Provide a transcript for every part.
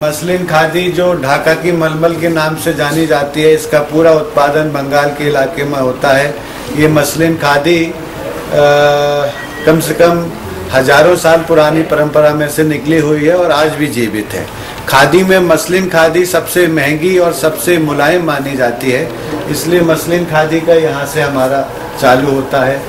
Muslin khadi जो ढाका की मलमल के नाम से जानी जाती है, इसका पूरा उत्पादन बंगाल के इलाके में होता है। ये मसलिन खादी कम से कम हजारों साल पुरानी परंपरा में से निकली हुई है और आज भी जीवित है। खादी में मसलिन खादी सबसे महंगी और सबसे मुलायम मानी जाती है, इसलिए मसलिन खादी का यहाँ से हमारा चालू होता है।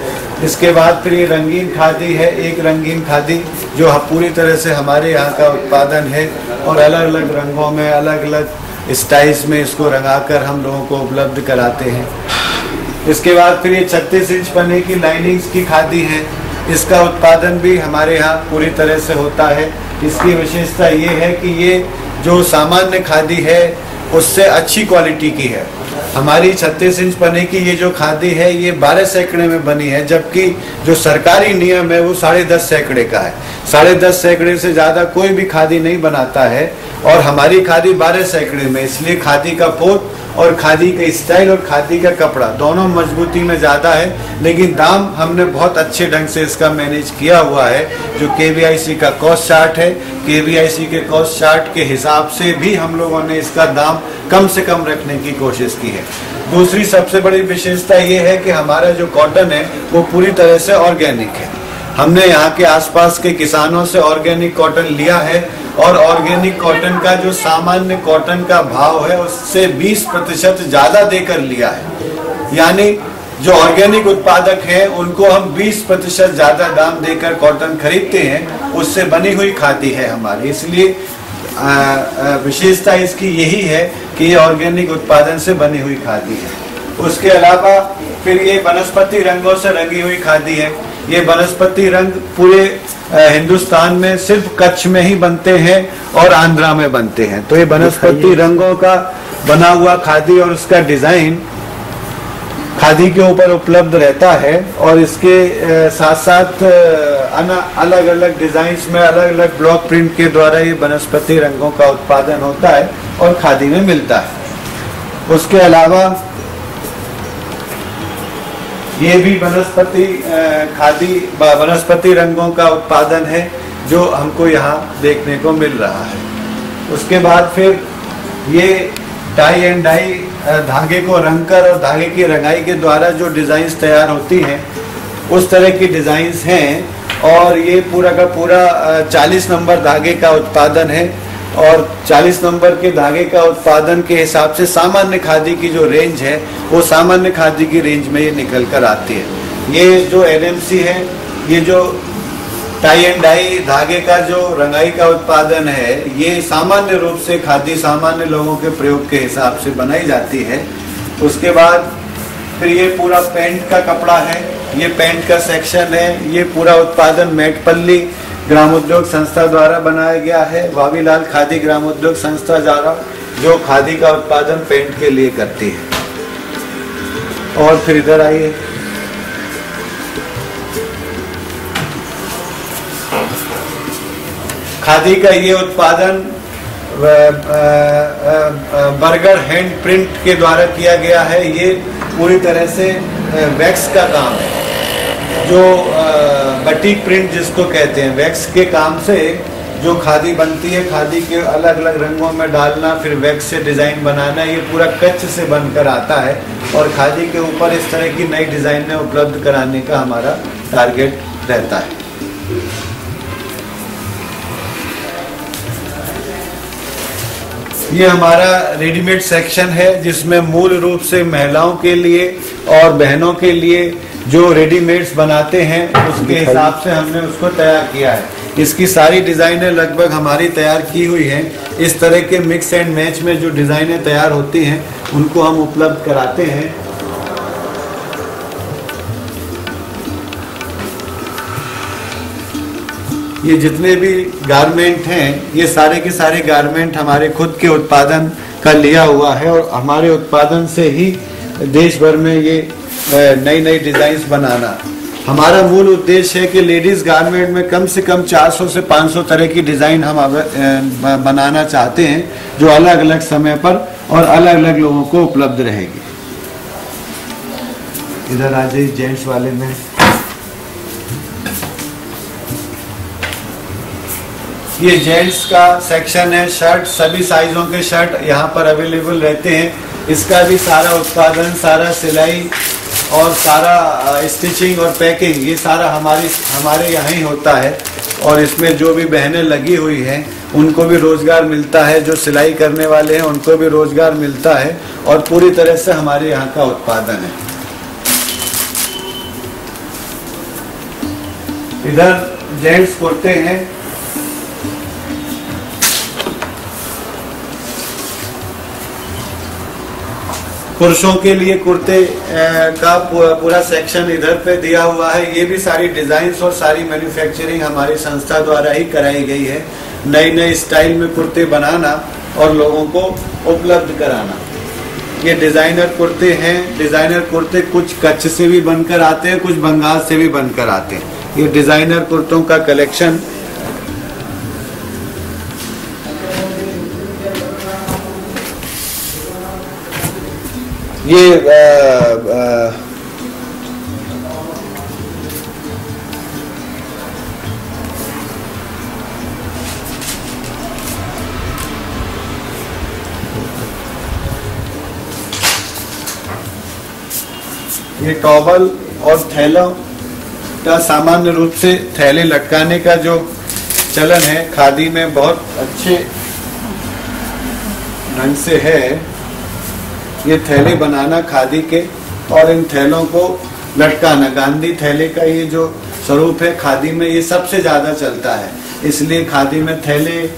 इसके बाद फिर ये रंगीन खादी है। एक रंगीन खादी जो पूरी तरह से हमारे यहाँ का उत्पादन है और अलग अलग रंगों में अलग अलग स्टाइल्स में इसको रंगाकर हम लोगों को उपलब्ध कराते हैं। इसके बाद फिर ये 36 इंच पन्ने की लाइनिंग्स की खादी है। इसका उत्पादन भी हमारे यहाँ पूरी तरह से होता है। इसकी विशेषता ये है कि ये जो सामान्य खादी है उससे अच्छी क्वालिटी की है। हमारी 36 इंच पन्ने की ये जो खादी है ये 12 सैकड़े में बनी है, जबकि जो सरकारी नियम है वो 10.5 सैकड़े का है। 10.5 सैकड़े से ज़्यादा कोई भी खादी नहीं बनाता है और हमारी खादी 12 सैकड़े में, इसलिए खादी का पोत और खादी का स्टाइल और खादी का कपड़ा दोनों मजबूती में ज़्यादा है। लेकिन दाम हमने बहुत अच्छे ढंग से इसका मैनेज किया हुआ है। जो KVIC का कॉस्ट चार्ट है, KVIC के कॉस्ट चार्ट के हिसाब से भी हम लोगों ने इसका दाम कम से कम रखने की कोशिश की है। दूसरी सबसे बड़ी विशेषता ये है कि हमारा जो कॉटन है वो पूरी तरह से ऑर्गेनिक है। हमने यहाँ के आसपास के किसानों से ऑर्गेनिक कॉटन लिया है और ऑर्गेनिक कॉटन का जो सामान्य कॉटन का भाव है उससे 20% ज़्यादा देकर लिया है। यानी जो ऑर्गेनिक उत्पादक हैं उनको हम 20% ज़्यादा दाम देकर कॉटन खरीदते हैं, उससे बनी हुई खादी है हमारी। इसलिए विशेषता इसकी यही है कि ये ऑर्गेनिक उत्पादन से बनी हुई खादी है। उसके अलावा फिर ये वनस्पति रंगों से रंगी हुई खादी है। ये वनस्पति रंग पूरे हिंदुस्तान में सिर्फ कच्छ में ही बनते हैं और आंध्रा में बनते हैं। तो ये वनस्पति रंगों का बना हुआ खादी और उसका डिजाइन खादी के ऊपर उपलब्ध रहता है और इसके साथ साथ अलग अलग डिजाइन्स में अलग अलग ब्लॉक प्रिंट के द्वारा ये वनस्पति रंगों का उत्पादन होता है और खादी में मिलता है। उसके अलावा ये भी वनस्पति खादी वनस्पति रंगों का उत्पादन है जो हमको यहाँ देखने को मिल रहा है। उसके बाद फिर ये टाई एंड डाई धागे को रंगकर और धागे की रंगाई के द्वारा जो डिजाइन्स तैयार होती हैं उस तरह की डिजाइन्स हैं और ये पूरा का पूरा 40 नंबर धागे का उत्पादन है और 40 नंबर के धागे का उत्पादन के हिसाब से सामान्य खादी की जो रेंज है वो सामान्य खादी की रेंज में ये निकल कर आती है। ये जो NMC है, ये जो टाई एंड डाई धागे का जो रंगाई का उत्पादन है, ये सामान्य रूप से खादी सामान्य लोगों के प्रयोग के हिसाब से बनाई जाती है। उसके बाद फिर ये पूरा पैंट का कपड़ा है, ये पैंट का सेक्शन है। ये पूरा उत्पादन मेटपल्ली ग्रामोद्योग संस्था द्वारा बनाया गया है, वावीलाल खादी ग्रामोद्योग संस्था द्वारा, जो खादी का उत्पादन पेंट के लिए करती है। और फिर इधर आइए, खादी का ये उत्पादन बर्गर हैंड प्रिंट के द्वारा किया गया है। ये पूरी तरह से वैक्स का काम है, जो बटीक प्रिंट जिसको कहते हैं, वैक्स के काम से जो खादी बनती है, खादी के अलग अलग रंगों में डालना, फिर वैक्स से डिज़ाइन बनाना, ये पूरा कच्छ से बनकर आता है और खादी के ऊपर इस तरह की नई डिज़ाइनें उपलब्ध कराने का हमारा टारगेट रहता है। ये हमारा रेडीमेड सेक्शन है जिसमें मूल रूप से महिलाओं के लिए और बहनों के लिए जो रेडीमेड्स बनाते हैं उसके हिसाब से हमने उसको तैयार किया है। इसकी सारी डिज़ाइनें लगभग हमारी तैयार की हुई हैं। इस तरह के मिक्स एंड मैच में जो डिज़ाइनें तैयार होती हैं उनको हम उपलब्ध कराते हैं। ये जितने भी गारमेंट हैं, ये सारे के सारे गारमेंट हमारे खुद के उत्पादन का लिया हुआ है और हमारे उत्पादन से ही देश भर में ये नई नई डिज़ाइंस बनाना। हमारा मूल उद्देश्य है कि लेडीज़ गारमेंट में कम से कम 400 से 500 तरह की डिज़ाइन हम बनाना चाहते हैं, जो अलग अलग समय पर और अलग अलग लोगों को उपलब्ध रहेगी। इधर आ जाइए जेंट्स वाले में। ये जेंट्स का सेक्शन है। शर्ट, सभी साइजों के शर्ट यहाँ पर अवेलेबल रहते हैं। इसका भी सारा उत्पादन, सारा सिलाई और सारा स्टिचिंग और पैकिंग, ये सारा हमारे यहाँ ही होता है। और इसमें जो भी बहनें लगी हुई हैं उनको भी रोजगार मिलता है, जो सिलाई करने वाले हैं उनको भी रोजगार मिलता है, और पूरी तरह से हमारे यहाँ का उत्पादन है। इधर जेंट्स कुर्ते हैं। पुरुषों के लिए कुर्ते का पूरा सेक्शन इधर पे दिया हुआ है। ये भी सारी डिजाइन्स और सारी मैन्युफैक्चरिंग हमारी संस्था द्वारा ही कराई गई है। नई नई स्टाइल में कुर्ते बनाना और लोगों को उपलब्ध कराना। ये डिजाइनर कुर्ते हैं। डिजाइनर कुर्ते कुछ कच्छ से भी बनकर आते हैं, कुछ बंगाल से भी बनकर आते हैं। ये डिजाइनर कुर्तों का कलेक्शन। ये टॉवल और थैलों का सामान्य रूप से थैले लटकाने का जो चलन है खादी में बहुत अच्छे ढंग से है। ये थैले बनाना खादी के और इन थैलों को लटकाना, गांधी थैले का ये जो स्वरूप है खादी में ये सबसे ज्यादा चलता है। इसलिए खादी में थैले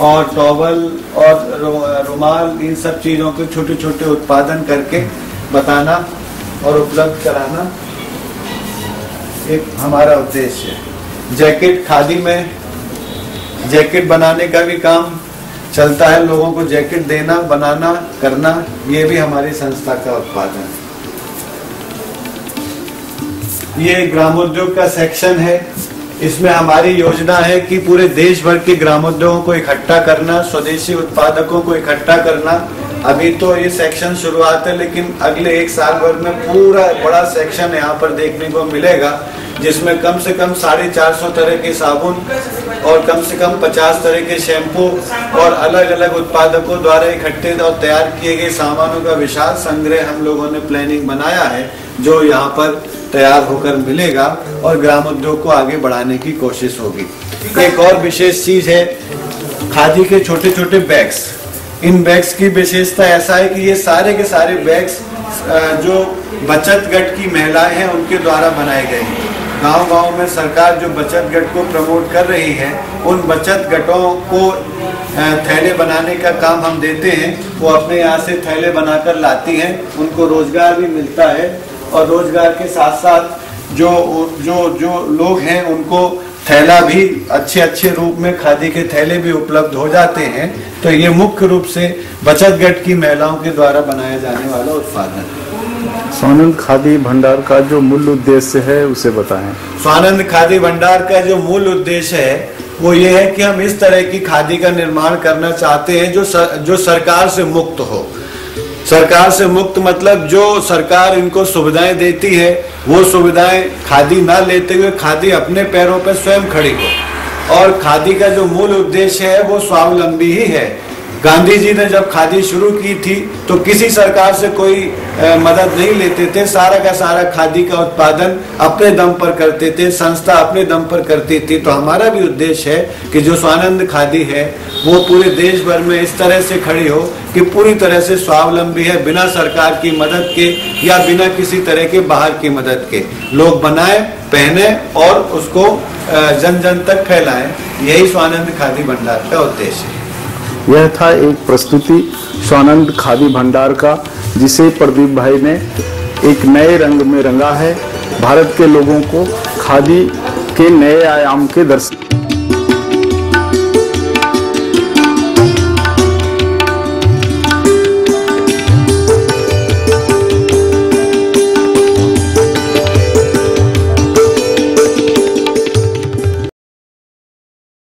और टॉवल और रुमाल, इन सब चीजों के छोटे छोटे उत्पादन करके बताना और उपलब्ध कराना एक हमारा उद्देश्य है। जैकेट, खादी में जैकेट बनाने का भी काम चलता है। लोगों को जैकेट देना, बनाना, करना, ये भी हमारी संस्था का उत्पादन है। ये ग्रामोद्योग का सेक्शन है। इसमें हमारी योजना है कि पूरे देश भर के ग्रामोद्योगों को इकट्ठा करना, स्वदेशी उत्पादकों को इकट्ठा करना। अभी तो ये सेक्शन शुरुआत है, लेकिन अगले 1 साल भर में पूरा बड़ा सेक्शन यहाँ पर देखने को मिलेगा, जिसमें कम से कम 450 तरह के साबुन और कम से कम 50 तरह के शैम्पू और अलग अलग उत्पादकों द्वारा इकट्ठे और तैयार किए गए सामानों का विशाल संग्रह हम लोगों ने प्लानिंग बनाया है, जो यहाँ पर तैयार होकर मिलेगा और ग्रामोद्योग को आगे बढ़ाने की कोशिश होगी। एक और विशेष चीज है खादी के छोटे छोटे बैग्स। इन बैग्स की विशेषता ऐसा है कि ये सारे के सारे बैग्स जो बचत गट की महिलाएं हैं उनके द्वारा बनाए गए हैं। गांव-गांव में सरकार जो बचत गट को प्रमोट कर रही है, उन बचत गटों को थैले बनाने का काम हम देते हैं। वो अपने यहाँ से थैले बनाकर लाती हैं, उनको रोजगार भी मिलता है और रोजगार के साथ साथ जो लोग हैं उनको थैला भी अच्छे रूप में खादी के थैले भी उपलब्ध हो जाते हैं। तो ये मुख्य रूप से बचत गट की महिलाओं के द्वारा बनाया जाने वाला उत्पादन है। स्वानंद खादी भंडार का जो मूल उद्देश्य है उसे बताएं। स्वानंद खादी भंडार का जो मूल उद्देश्य है वो ये है कि हम इस तरह की खादी का निर्माण करना चाहते हैं जो सरकार से मुक्त हो। सरकार से मुक्त मतलब जो सरकार इनको सुविधाएं देती है वो सुविधाएं खादी ना लेते हुए खादी अपने पैरों पर स्वयं खड़ी हो। और खादी का जो मूल उद्देश्य है वो स्वावलंबी ही है। गांधी जी ने जब खादी शुरू की थी तो किसी सरकार से कोई मदद नहीं लेते थे। सारा का सारा खादी का उत्पादन अपने दम पर करते थे, संस्था अपने दम पर करती थी। तो हमारा भी उद्देश्य है कि जो स्वानंद खादी है वो पूरे देश भर में इस तरह से खड़ी हो कि पूरी तरह से स्वावलंबी है, बिना सरकार की मदद के या बिना किसी तरह के बाहर की मदद के। लोग बनाए, पहने और उसको जन जन तक फैलाएं। यही स्वानंद खादी भंडार का उद्देश्य है। यह था एक प्रस्तुति स्वानंद खादी भंडार का, जिसे प्रदीप भाई ने एक नए रंग में रंगा है। भारत के लोगों को खादी के नए आयाम के दर्शन